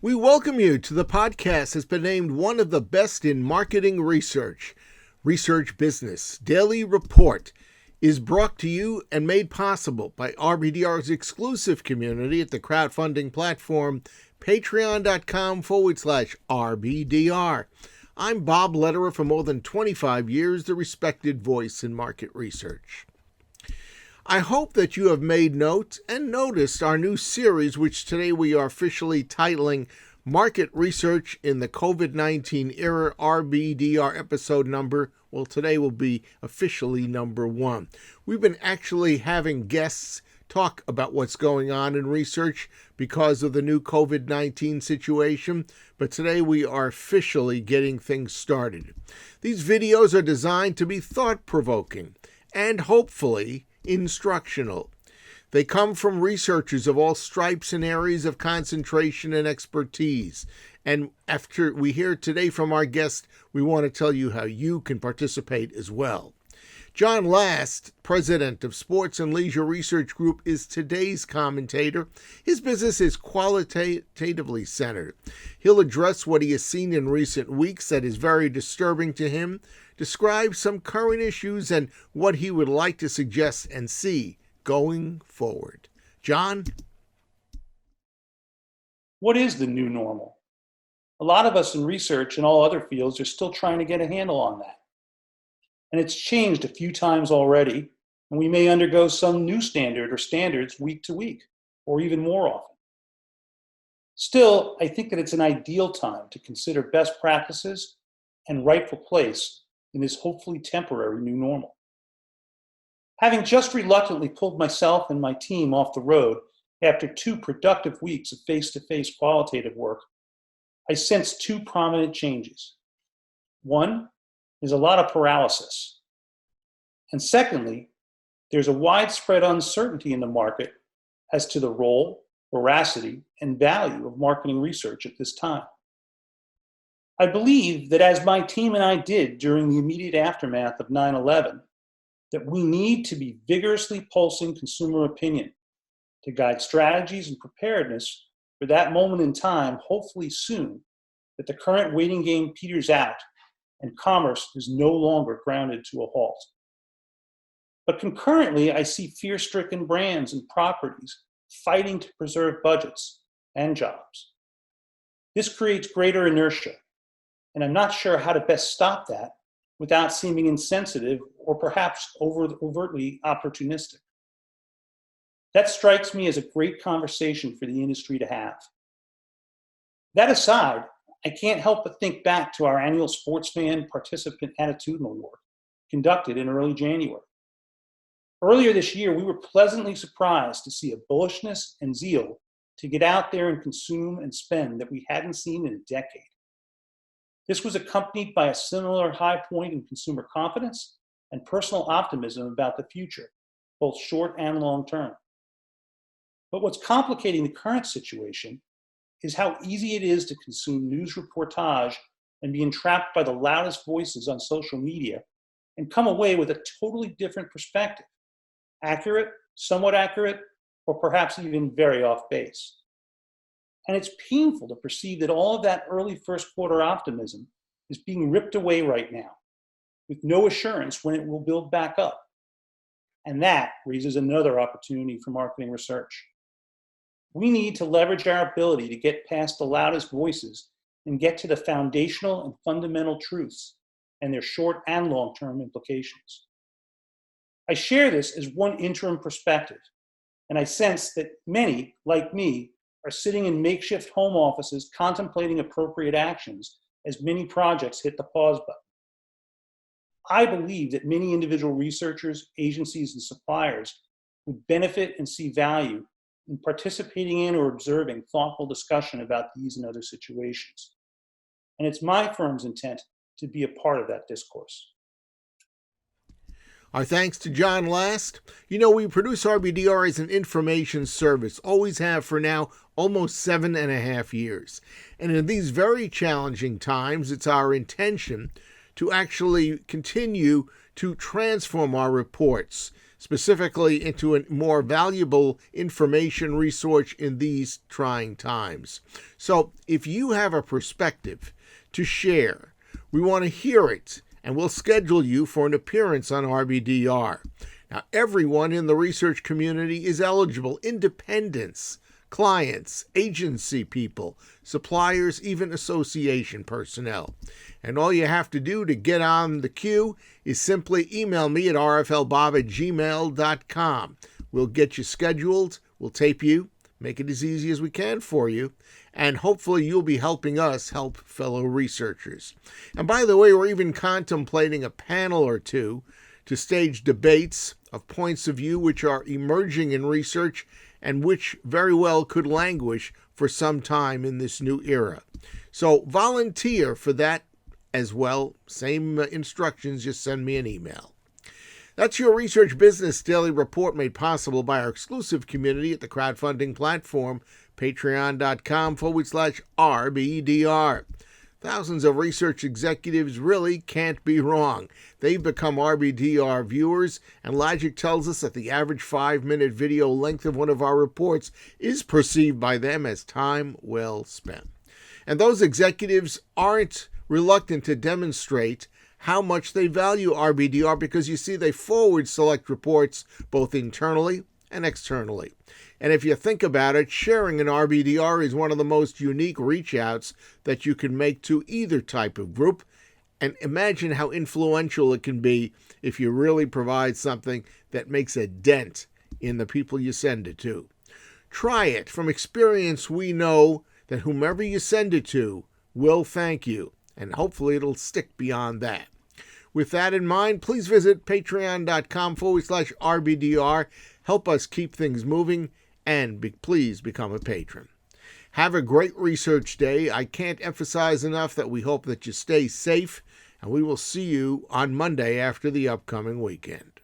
We welcome you to the podcast that's been named one of the best in marketing research. Research Business Daily Report is brought to you and made possible by RBDR's exclusive community at the crowdfunding platform patreon.com/RBDR. I'm Bob Lederer, for more than 25 years, the respected voice in market research. I hope that you have made notes and noticed our new series, which today we are officially titling Market Research in the COVID-19 Era, RBDR episode number. Well, today will be officially number 1. We've been actually having guests talk about what's going on in research because of the new COVID-19 situation, but today we are officially getting things started. These videos are designed to be thought-provoking and hopefully instructional. They come from researchers of all stripes and areas of concentration and expertise. And after we hear today from our guest, we want to tell you how you can participate as well. Jon Last, president of Sports and Leisure Research Group, is today's commentator. His business is qualitatively centered. He'll address what he has seen in recent weeks that is very disturbing to him, describe some current issues, and what he would like to suggest and see going forward. Jon? What is the new normal? A lot of us in research and all other fields are still trying to get a handle on that. And it's changed a few times already, and we may undergo some new standard or standards week to week, or even more often. Still, I think that it's an ideal time to consider best practices and rightful place in this hopefully temporary new normal. Having just reluctantly pulled myself and my team off the road after 2 productive weeks of face-to-face qualitative work, I sense 2 prominent changes. One is a lot of paralysis. And secondly, there's a widespread uncertainty in the market as to the role, veracity, and value of marketing research at this time. I believe that as my team and I did during the immediate aftermath of 9/11, that we need to be vigorously pulsing consumer opinion to guide strategies and preparedness for that moment in time, hopefully soon, that the current waiting game peters out and commerce is no longer grounded to a halt. But concurrently, I see fear-stricken brands and properties fighting to preserve budgets and jobs. This creates greater inertia, and I'm not sure how to best stop that without seeming insensitive or perhaps overtly opportunistic. That strikes me as a great conversation for the industry to have. That aside, I can't help but think back to our annual sports fan participant attitudinal work conducted in early January. Earlier this year, we were pleasantly surprised to see a bullishness and zeal to get out there and consume and spend that we hadn't seen in a decade. This was accompanied by a similar high point in consumer confidence and personal optimism about the future, both short and long term. But what's complicating the current situation is how easy it is to consume news reportage and be entrapped by the loudest voices on social media and come away with a totally different perspective, accurate, somewhat accurate, or perhaps even very off base. And it's painful to perceive that all of that early first quarter optimism is being ripped away right now, with no assurance when it will build back up. And that raises another opportunity for marketing research. We need to leverage our ability to get past the loudest voices and get to the foundational and fundamental truths and their short and long-term implications. I share this as one interim perspective, and I sense that many, like me, are sitting in makeshift home offices contemplating appropriate actions as many projects hit the pause button. I believe that many individual researchers, agencies, and suppliers would benefit and see value in participating in or observing thoughtful discussion about these and other situations. And it's my firm's intent to be a part of that discourse. Our thanks to Jon Last. We produce RBDR as an information service, always have for now almost 7.5 years. And in these very challenging times, it's our intention to actually continue to transform our reports specifically into a more valuable information resource in these trying times. So if you have a perspective to share, we want to hear it, and we'll schedule you for an appearance on RBDR. Now, everyone in the research community is eligible: independents, clients, agency people, suppliers, even association personnel. And all you have to do to get on the queue is simply email me at rflbob@gmail.com. We'll get you scheduled, we'll tape you, make it as easy as we can for you, and hopefully you'll be helping us help fellow researchers. And by the way, we're even contemplating a panel or two to stage debates of points of view which are emerging in research and which very well could languish for some time in this new era. So volunteer for that as well. Same instructions, just send me an email. That's your Research Business Daily Report, made possible by our exclusive community at the crowdfunding platform, patreon.com/RBDR. Thousands of research executives really can't be wrong. They've become RBDR viewers, and logic tells us that the average 5-minute video length of one of our reports is perceived by them as time well spent. And those executives aren't reluctant to demonstrate how much they value RBDR, because you see, they forward select reports both internally and externally. And if you think about it, sharing an RBDR is one of the most unique reach outs that you can make to either type of group. And imagine how influential it can be if you really provide something that makes a dent in the people you send it to. Try it. From experience, we know that whomever you send it to will thank you, and hopefully it'll stick beyond that. With that in mind, please visit patreon.com/RBDR. Help us keep things moving, and please become a patron. Have a great research day. I can't emphasize enough that we hope that you stay safe, and we will see you on Monday after the upcoming weekend.